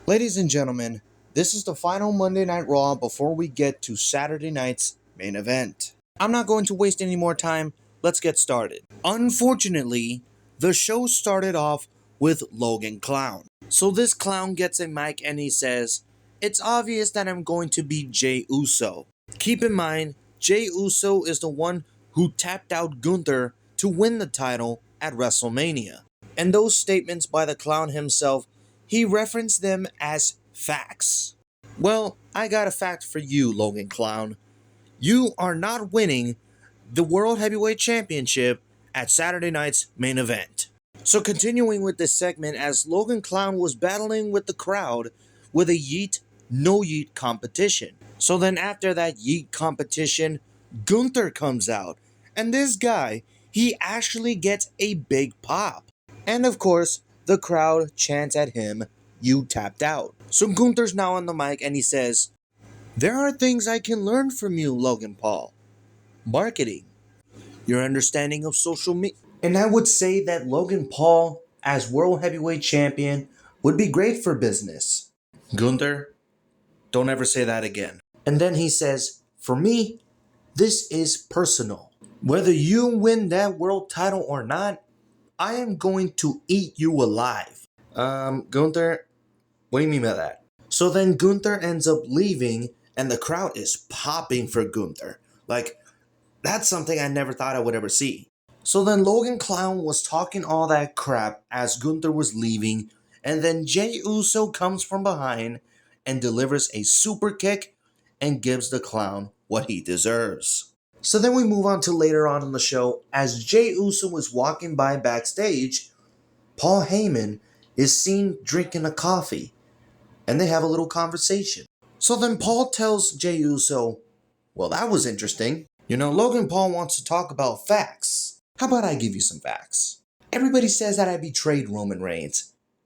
Ladies and gentlemen, this is the final Monday Night Raw before we get to Saturday night's main event. I'm not going to waste any more time, let's get started. Unfortunately, the show started off with Logan Clown. So this clown gets a mic and he says, "It's obvious that I'm going to be Jey Uso." Keep in mind, Jey Uso is the one who tapped out Gunther to win the title at WrestleMania. And those statements by the clown himself, he referenced them as facts. Well, I got a fact for you, Logan Clown. You are not winning the World Heavyweight Championship at Saturday night's main event. So continuing with this segment, as Logan Clown was battling with the crowd with a yeet, no yeet competition. So then after that yeet competition, Gunther comes out. And this guy, he actually gets a big pop. And of course, the crowd chants at him, "You tapped out." So Gunther's now on the mic and he says, "There are things I can learn from you, Logan Paul. Marketing, your understanding of social media." And I would say that Logan Paul, as World Heavyweight Champion, would be great for business. Gunther, don't ever say that again. And then he says, "For me, this is personal. Whether you win that world title or not, I am going to eat you alive." Gunther, what do you mean by that? So then Gunther ends up leaving and the crowd is popping for Gunther. Like, that's something I never thought I would ever see. So then Logan Clown was talking all that crap as Gunther was leaving, and then Jey Uso comes from behind and delivers a super kick and gives the clown what he deserves. So then we move on to later on in the show. As Jey Uso is walking by backstage, Paul Heyman is seen drinking a coffee, and they have a little conversation. So then Paul tells Jey Uso, "Well, that was interesting. You know, Logan Paul wants to talk about facts. How about I give you some facts? Everybody says that I betrayed Roman Reigns.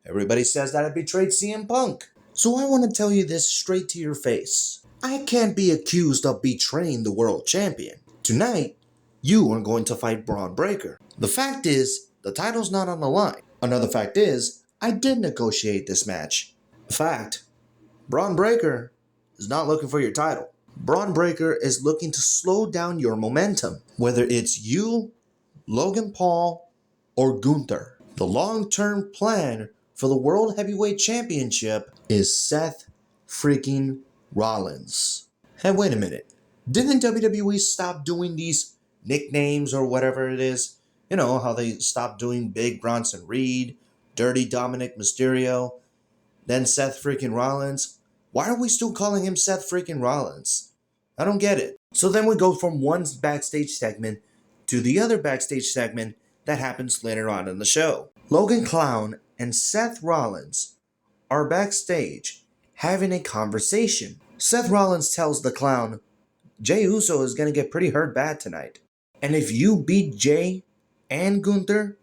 Everybody says that I betrayed CM Punk. So I want to tell you this straight to your face. I can't be accused of betraying the world champion. Tonight, you are going to fight Braun Breaker. The fact is, the title's not on the line. Another fact is, I did negotiate this match. The fact, Braun Breaker is not looking for your title. Braun Breaker is looking to slow down your momentum, whether it's you, Logan Paul, or Gunther. The long-term plan for the World Heavyweight Championship is Seth freaking Rollins." Hey, wait a minute. Didn't WWE stop doing these nicknames or whatever it is? You know, how they stopped doing Big Bronson Reed, Dirty Dominic Mysterio, then Seth freaking Rollins. Why are we still calling him Seth freaking Rollins? I don't get it. So then we go from one backstage segment to the other backstage segment that happens later on in the show. Logan Clown and Seth Rollins are backstage having a conversation. Seth Rollins tells the clown, "Jey Uso is going to get pretty hurt bad tonight. And if you beat Jey and Gunther,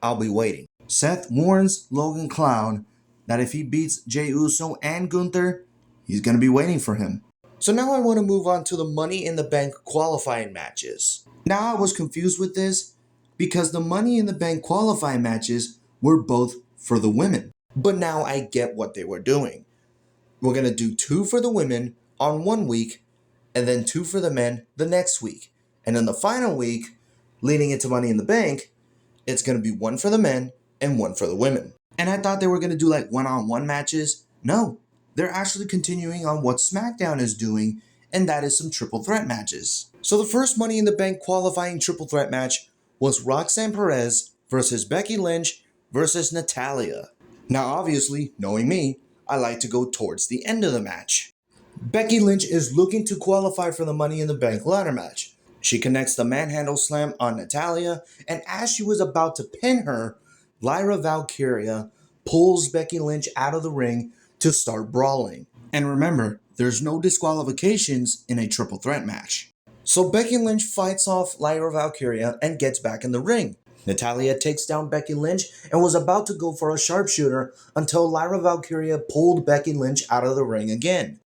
I'll be waiting." Seth warns Logan Clown that if he beats Jey Uso and Gunther, he's going to be waiting for him. So now I want to move on to the Money in the Bank qualifying matches. Now I was confused with this because the Money in the Bank qualifying matches were both for the women. But now I get what they were doing. We're going to do 2 for the women on one week and then 2 for the men the next week. And then the final week, leading into Money in the Bank, it's going to be 1 for the men and 1 for the women. And I thought they were going to do like one-on-one matches. No, they're actually continuing on what SmackDown is doing, and that is some triple threat matches. So the first Money in the Bank qualifying triple threat match was Roxanne Perez versus Becky Lynch versus Natalya. Now obviously, knowing me, I like to go towards the end of the match. Becky Lynch is looking to qualify for the Money in the Bank ladder match. She connects the manhandle slam on Natalya, and as she was about to pin her, Lyra Valkyria pulls Becky Lynch out of the ring to start brawling. And remember, there's no disqualifications in a triple threat match. So Becky Lynch fights off Lyra Valkyria and gets back in the ring. Natalya takes down Becky Lynch and was about to go for a sharpshooter until Lyra Valkyria pulled Becky Lynch out of the ring again.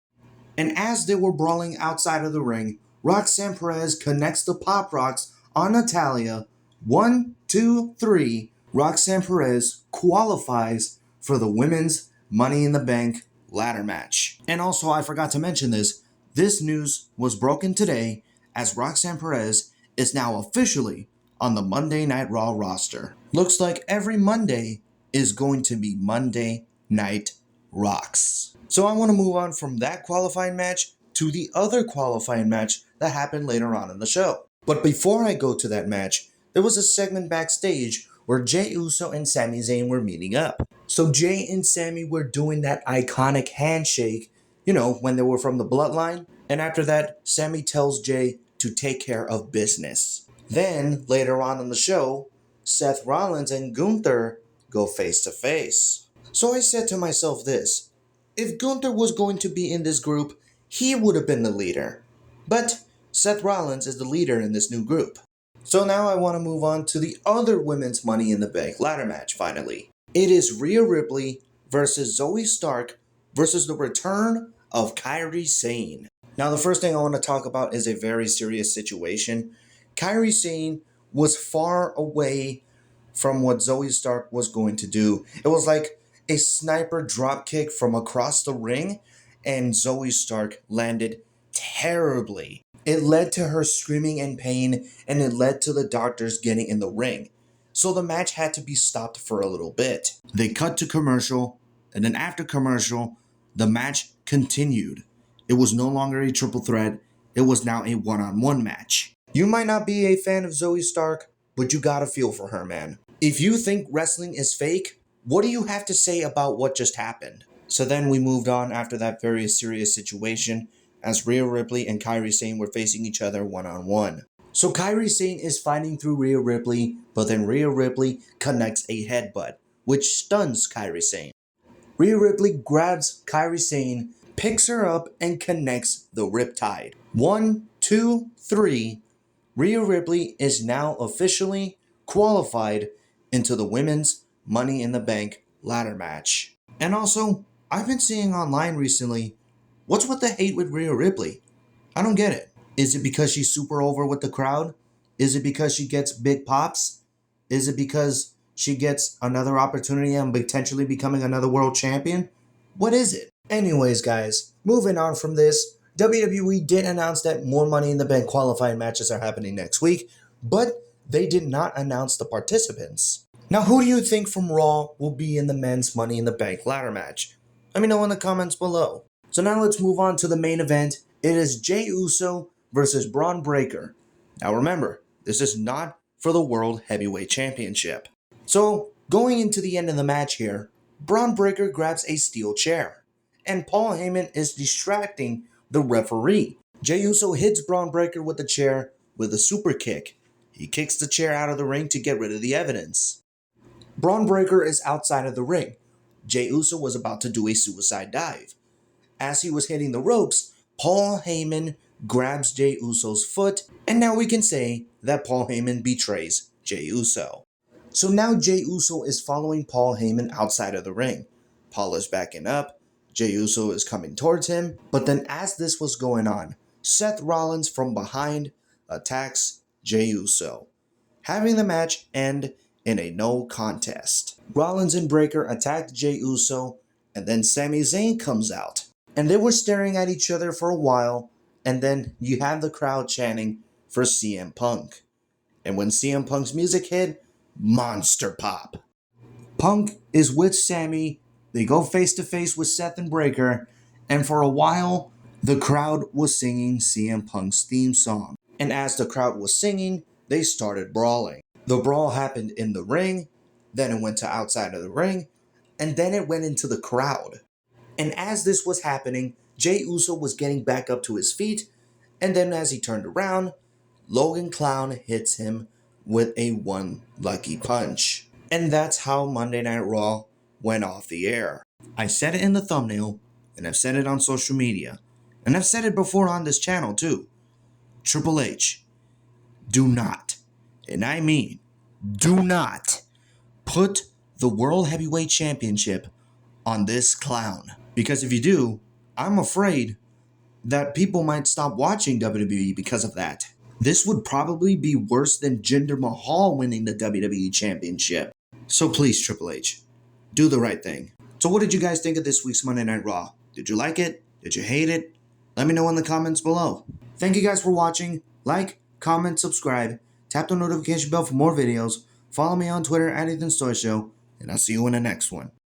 And as they were brawling outside of the ring, Roxanne Perez connects the Pop Rocks on Natalya. 1, 2, 3. Roxanne Perez qualifies for the Women's Money in the Bank ladder match. And also, I forgot to mention this news was broken today as Roxanne Perez is now officially on the Monday Night Raw roster. Looks like every Monday is going to be Monday Night Rocks. So I want to move on from that qualifying match to the other qualifying match that happened later on in the show. But before I go to that match, there was a segment backstage where Jey Uso and Sami Zayn were meeting up. So Jey and Sami were doing that iconic handshake, when they were from the bloodline. And after that, Sami tells Jey to take care of business. Then, later on in the show, Seth Rollins and Gunther go face to face. So I said to myself this: if Gunther was going to be in this group, he would have been the leader. But Seth Rollins is the leader in this new group. So now I want to move on to the other women's Money in the Bank ladder match finally. It is Rhea Ripley versus Zoe Stark versus the return of Kairi Sane. Now the first thing I want to talk about is a very serious situation. Kairi Sane was far away from what Zoe Stark was going to do. It was like a sniper dropkick from across the ring, and Zoe Stark landed terribly. It led to her screaming in pain, and it led to the doctors getting in the ring. So the match had to be stopped for a little bit. They cut to commercial, and then after commercial, the match continued. It was no longer a triple threat, it was now a one-on-one match. You might not be a fan of Zoe Stark, but you gotta feel for her, man. If you think wrestling is fake, what do you have to say about what just happened? So then we moved on after that very serious situation, as Rhea Ripley and Kairi Sane were facing each other one-on-one. So Kairi Sane is fighting through Rhea Ripley, but then Rhea Ripley connects a headbutt, which stuns Kairi Sane. Rhea Ripley grabs Kairi Sane, picks her up, and connects the Riptide. 1, 2, 3. Rhea Ripley is now officially qualified into the women's Money in the Bank ladder match. And also, I've been seeing online recently, what's with the hate with Rhea Ripley? I don't get it. Is it because she's super over with the crowd? Is it because she gets big pops? Is it because she gets another opportunity and potentially becoming another world champion? What is it? Anyways, guys, moving on from this, WWE did announce that more Money in the Bank qualifying matches are happening next week, but they did not announce the participants. Now, who do you think from Raw will be in the men's Money in the Bank ladder match? Let me know in the comments below. So now let's move on to the main event. It is Jey Uso versus Bron Breakker. Now remember, this is not for the World Heavyweight Championship. So, going into the end of the match here, Bron Breakker grabs a steel chair, and Paul Heyman is distracting the referee. Jey Uso hits Bron Breakker with the chair with a super kick. He kicks the chair out of the ring to get rid of the evidence. Bron Breakker is outside of the ring. Jey Uso was about to do a suicide dive. As he was hitting the ropes, Paul Heyman grabs Jey Uso's foot, and now we can say that Paul Heyman betrays Jey Uso. So now Jey Uso is following Paul Heyman outside of the ring. Paul is backing up, Jey Uso is coming towards him, but then as this was going on, Seth Rollins from behind attacks Jey Uso, having the match end in a no contest. Rollins and Breakker attacked Jey Uso, and then Sami Zayn comes out. And they were staring at each other for a while, and then you have the crowd chanting for CM Punk. And when CM Punk's music hit, monster pop. Punk is with Sami, they go face to face with Seth and Breakker, and for a while, the crowd was singing CM Punk's theme song. And as the crowd was singing, they started brawling. The brawl happened in the ring, then it went to outside of the ring, and then it went into the crowd. And as this was happening, Jey Uso was getting back up to his feet, and then as he turned around, Logan Clown hits him with a one lucky punch. And that's how Monday Night Raw went off the air. I said it in the thumbnail, and I've said it on social media, and I've said it before on this channel too. Triple H, do not, and I mean do not, put the World Heavyweight Championship on this clown. Because if you do, I'm afraid that people might stop watching WWE because of that. This would probably be worse than Jinder Mahal winning the WWE Championship. So please, Triple H, do the right thing. So what did you guys think of this week's Monday Night Raw? Did you like it? Did you hate it? Let me know in the comments below. Thank you guys for watching. Like, comment, subscribe, tap the notification bell for more videos, follow me on Twitter at EthanStoyShow, and I'll see you in the next one.